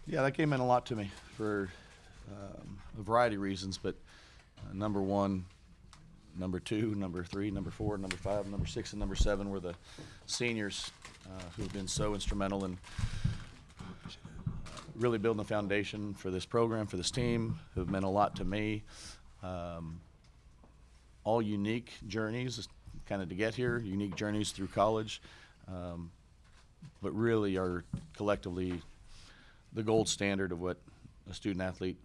Yeah, that game meant a lot to me for a variety of reasons, but number one, number two, number three, number four, number five, number six, and number seven were the seniors who have been so instrumental in really building the foundation for this program, for this team, who have meant a lot to me. All unique journeys kind of to get here, unique journeys through college, but really are collectively the gold standard of what a student athlete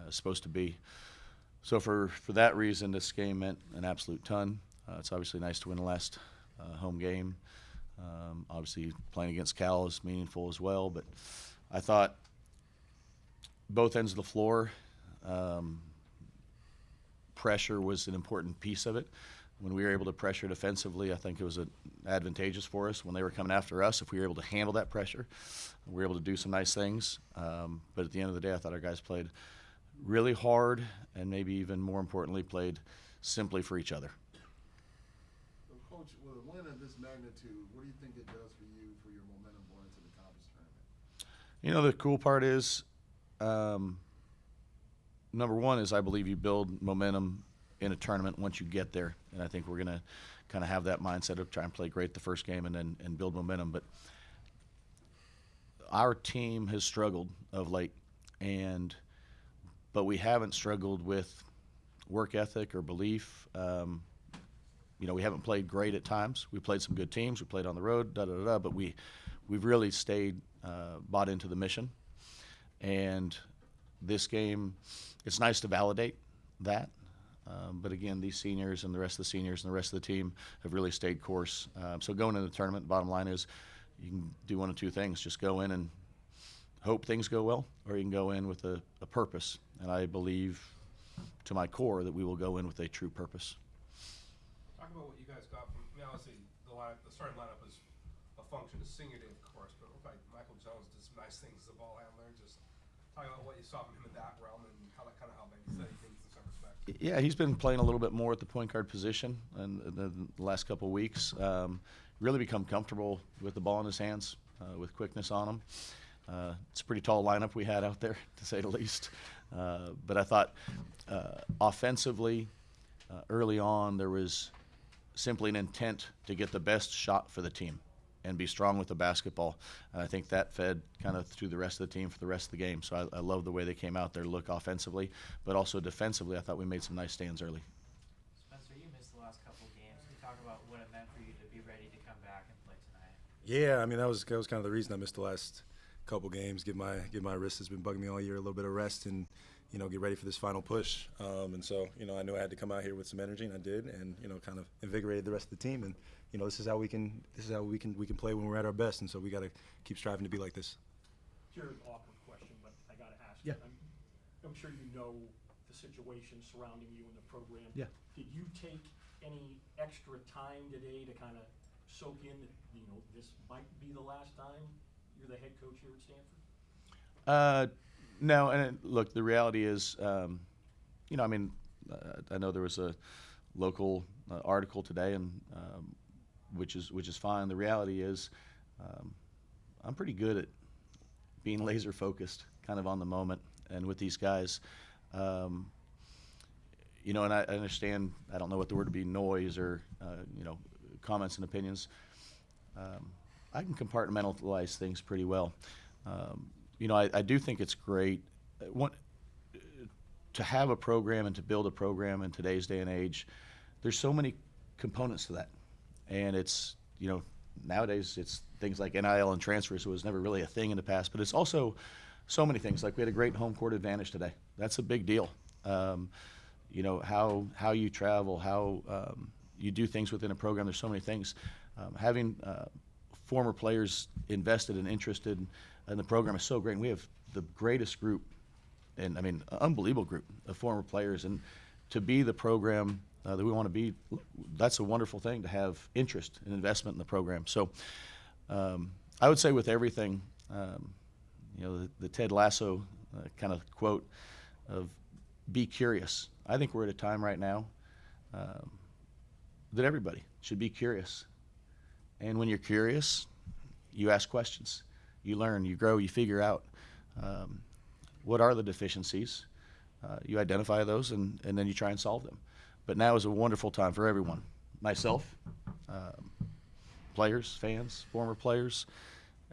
is supposed to be. So for that reason, this game meant an absolute ton. It's obviously nice to win the last home game. Obviously playing against Cal is meaningful as well, but I thought both ends of the floor, pressure was an important piece of it. When we were able to pressure defensively, I think it was advantageous for us when they were coming after us. If we were able to handle that pressure, we were able to do some nice things. But at the end of the day, I thought our guys played really hard and maybe even more importantly, played simply for each other. So, Coach, with a win of this magnitude, what do you think it does for you for your momentum going into the conference tournament? You know, the cool part is, number one is I believe you build momentum in a tournament once you get there, and I think we're going to kind of have that mindset of try and play great the first game and build momentum. But our team has struggled of late, but we haven't struggled with work ethic or belief. You know, we haven't played great at times. We played some good teams. We played on the road, but we've really stayed bought into the mission. And this game, it's nice to validate that. But again, these seniors and the rest of the seniors and the rest of the team have really stayed course. So going into the tournament, the bottom line is you can do one of two things. Just go in and hope things go well, or you can go in with a purpose. And I believe to my core that we will go in with a true purpose. Talk about what you guys got from, I mean, obviously the starting lineup is a function of senior day, of course, but it looked like Michael Jones did some nice things as a ball handler. Just talk about what you saw from him in that realm and how that kind of helped maybe steady things in some respects. Yeah, he's been playing a little bit more at the point guard position in the last couple of weeks. Really become comfortable with the ball in his hands, with quickness on him. It's a pretty tall lineup we had out there, to say the least. But I thought offensively, early on, there was simply an intent to get the best shot for the team and be strong with the basketball. And I think that fed kind of through the rest of the team for the rest of the game. So I love the way they came out there, look offensively, but also defensively. I thought we made some nice stands early. Spencer, you missed the last couple of games. Can you talk about what it meant for you to be ready to come back and play tonight? Yeah, I mean that was kind of the reason I missed the last couple games. Give my wrist has been bugging me all year. A little bit of rest and get ready for this final push. And so I knew I had to come out here with some energy, and I did, and kind of invigorated the rest of the team. And this is how we can play when we're at our best. And so we got to keep striving to be like this. Jerod, awkward question, but I got to ask. Yeah. I'm sure you know the situation surrounding you and the program. Yeah. Did you take any extra time today to kind of soak in that this might be the last time you're the head coach here at Stanford? No, and look, the reality is, I know there was a local article today, and which is fine. The reality is, I'm pretty good at being laser focused, kind of on the moment, and with these guys, and I understand. I don't know what the word would be, noise or comments and opinions. I can compartmentalize things pretty well. I do think it's great to have a program and to build a program in today's day and age. There's so many components to that, and it's nowadays it's things like NIL and transfers, so it was never really a thing in the past. But it's also so many things. Like we had a great home court advantage today. That's a big deal. How you travel, how you do things within a program. There's so many things. Having former players invested and interested in the program is so great. And we have the greatest group, and unbelievable group of former players. And to be the program that we want to be, that's a wonderful thing to have interest and investment in the program. So I would say with everything, the Ted Lasso kind of quote of be curious. I think we're at a time right now that everybody should be curious. And when you're curious, you ask questions, you learn, you grow, you figure out. What are the deficiencies? You identify those, and then you try and solve them. But now is a wonderful time for everyone. Myself, players, fans, former players,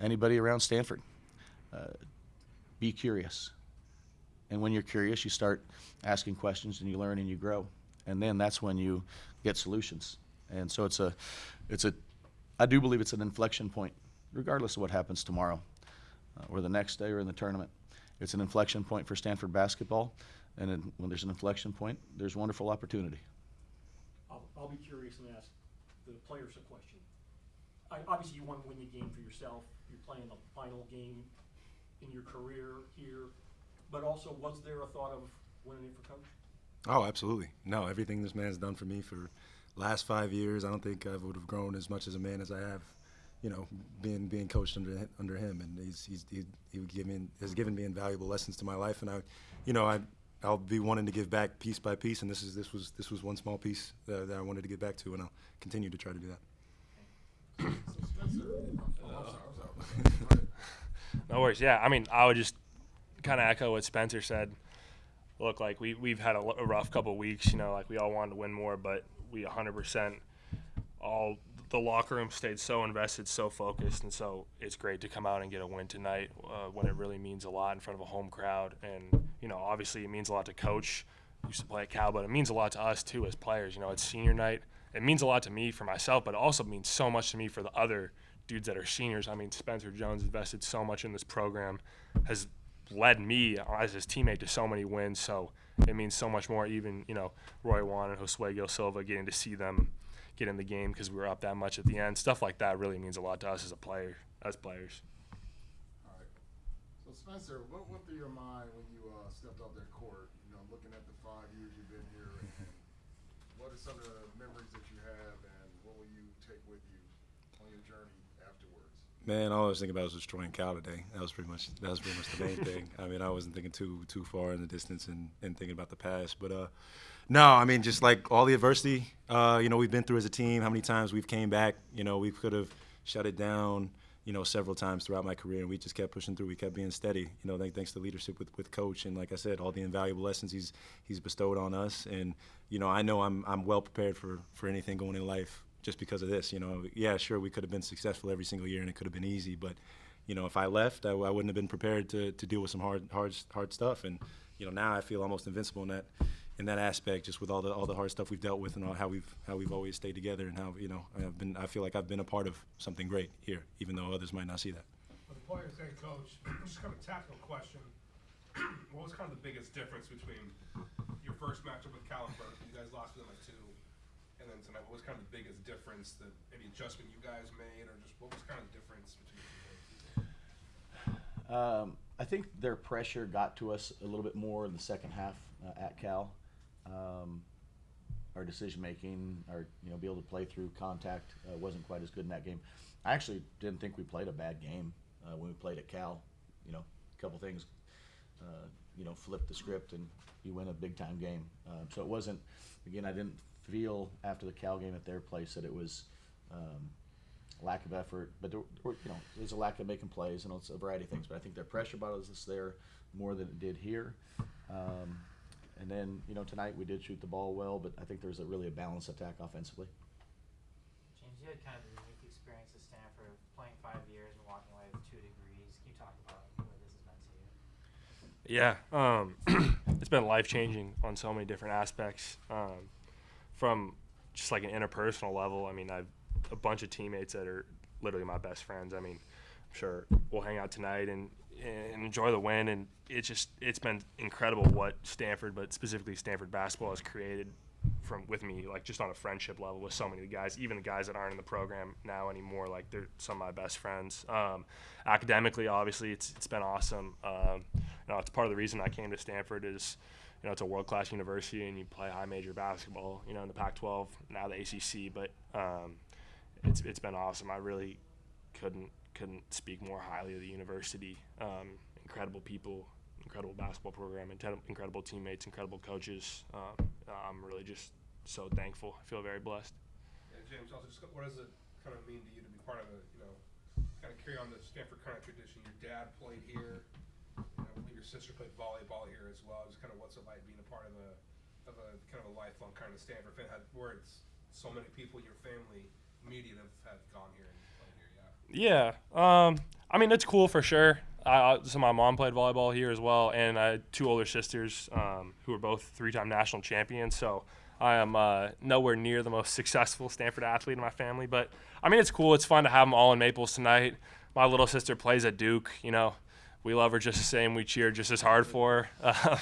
anybody around Stanford. Be curious. And when you're curious, you start asking questions and you learn and you grow. And then that's when you get solutions. And so I do believe it's an inflection point, regardless of what happens tomorrow or the next day or in the tournament. It's an inflection point for Stanford basketball. And then when there's an inflection point, there's wonderful opportunity. I'll be curious and ask the players a question. Obviously, you want to win the game for yourself. You're playing the final game in your career here. But also, was there a thought of winning it for coach? Oh, absolutely. No, everything this man's done for me for last 5 years, I don't think I would have grown as much as a man as I have, being coached under him. And has given me invaluable lessons to my life. And I'll be wanting to give back piece by piece. And this was one small piece that I wanted to get back to, and I'll continue to try to do that. So Spencer, I'm sorry. No worries. Yeah, I mean, I would just kind of echo what Spencer said. Look, like we've had a rough couple of weeks, like we all wanted to win more, but we 100% all the locker room stayed so invested, so focused, and so it's great to come out and get a win tonight when it really means a lot in front of a home crowd. And obviously it means a lot to coach. Used to play at Cal, but it means a lot to us too as players. It's senior night. It means a lot to me for myself, but it also means so much to me for the other dudes that are seniors. I mean, Spencer Jones invested so much in this program, has led me as his teammate to so many wins. So it means so much more. Even Roy Juan and Josue Gil Silva, getting to see them get in the game because we were up that much at the end. Stuff like that really means a lot to us as players. All right. So Spencer, what went through your mind when you stepped off that court? Looking at the 5 years you've been here, and what are some of the memories that you have, and what will you take with you on your journey afterwards? Man, all I was thinking about was destroying Cal today. That was pretty much the main thing. I mean, I wasn't thinking too far in the distance and thinking about the past. But no, I mean, just like all the adversity, we've been through as a team. How many times we've came back? We could have shut it down, several times throughout my career, and we just kept pushing through. We kept being steady. Thanks to leadership with Coach, and like I said, all the invaluable lessons he's bestowed on us. And I know I'm well prepared for anything going in life. Just because of this, yeah, sure, we could have been successful every single year and it could have been easy, but if I left, I wouldn't have been prepared to deal with some hard stuff. And now I feel almost invincible in that aspect, just with all the hard stuff we've dealt with and how we've always stayed together, and how I feel like I've been a part of something great here, even though others might not see that. For the players and coach, just kind of a tactical question. What was kind of the biggest difference between your first matchup with Cal? You guys lost to them at 2. And then tonight, what was kind of the biggest difference, that maybe adjustment you guys made, or just what was kind of the difference between the two? I think their pressure got to us a little bit more in the second half at Cal. Our decision making, our be able to play through contact wasn't quite as good in that game. I actually didn't think we played a bad game when we played at Cal. A couple things, flipped the script and you win a big time game. So it wasn't. Again, I didn't feel after the Cal game at their place that it was lack of effort, but there's a lack of making plays, and it's a variety of things. But I think their pressure bothers us there more than it did here. And then tonight we did shoot the ball well, but I think there's really a balanced attack offensively. James, you had kind of a unique experience at Stanford, playing 5 years and walking away with 2 degrees. Can you talk about what this has meant to you? Yeah, it's been life-changing on so many different aspects. From just like an interpersonal level, I mean, I've a bunch of teammates that are literally my best friends. I mean, I'm sure we'll hang out tonight and enjoy the win. And it's been incredible what Stanford, but specifically Stanford basketball, has created with me, like just on a friendship level with so many of the guys, even the guys that aren't in the program now anymore. Like they're some of my best friends. Academically, obviously, it's been awesome. It's part of the reason I came to Stanford is, it's a world-class university, and you play high major basketball, in the Pac-12, now the ACC. But it's been awesome. I really couldn't speak more highly of the university. Incredible people, incredible basketball program, incredible teammates, incredible coaches. I'm really just so thankful. I feel very blessed. Yeah, James, also, just what does it kind of mean to you to be part of kind of carry on the Stanford kind of tradition? Your dad played here. your sister played volleyball here as well. Just kind of what's it like being a part of a kind of a lifelong kind of Stanford fan, where it's so many people in your family, immediate have gone here and played here. Yeah. Yeah. I mean, it's cool for sure. So my mom played volleyball here as well, and I had 2 older sisters who are both 3-time national champions. So I am nowhere near the most successful Stanford athlete in my family. But, I mean, it's cool. It's fun to have them all in Maples tonight. My little sister plays at Duke. You know, we love her just the same. We cheer just as hard for her.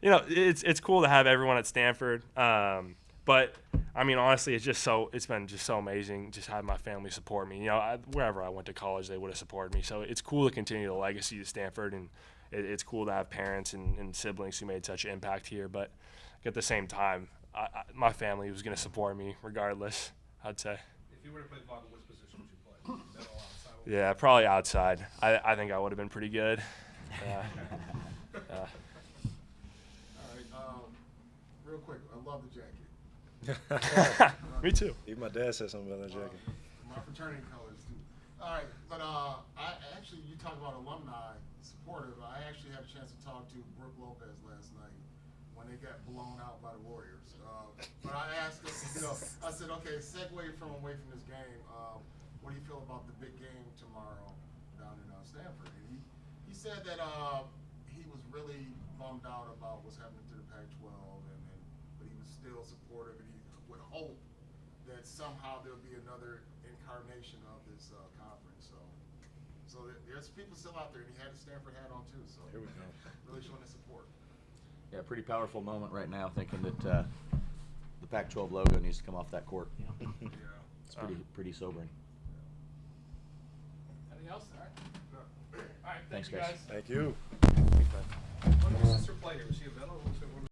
You know, it's cool to have everyone at Stanford. But I mean, honestly, it's been just so amazing just having my family support me. You know, wherever I went to college, they would have supported me. So it's cool to continue the legacy of Stanford, and it's cool to have parents and siblings who made such an impact here. But at the same time, my family was going to support me regardless, I'd say. If you were to play volleyball, which position would you play? Middle, outside? Yeah, probably outside. I think I would have been pretty good. Yeah. All right. Real quick, I love the jacket. Me too. Even my dad said something about that jacket. My fraternity colors too. All right, but you talk about alumni supportive. I actually had a chance to talk to Brooke Lopez last night when they got blown out by the Warriors. But I asked him, I said, okay, segue away from this game. What do you feel about the big game tomorrow down in Stanford? And he said that he was really bummed out about what's happening to the Pac-12, but he was still supportive, and he would hope that somehow there'll be another incarnation of this conference. So there's people still out there, and he had his Stanford hat on too. So Here we go. Really showing his support. Yeah, pretty powerful moment right now, thinking that the Pac-12 logo needs to come off that court. Yeah. It's pretty sobering. Anything else? All right. No. All right. Thanks, you guys. Thank you. Thanks, bud.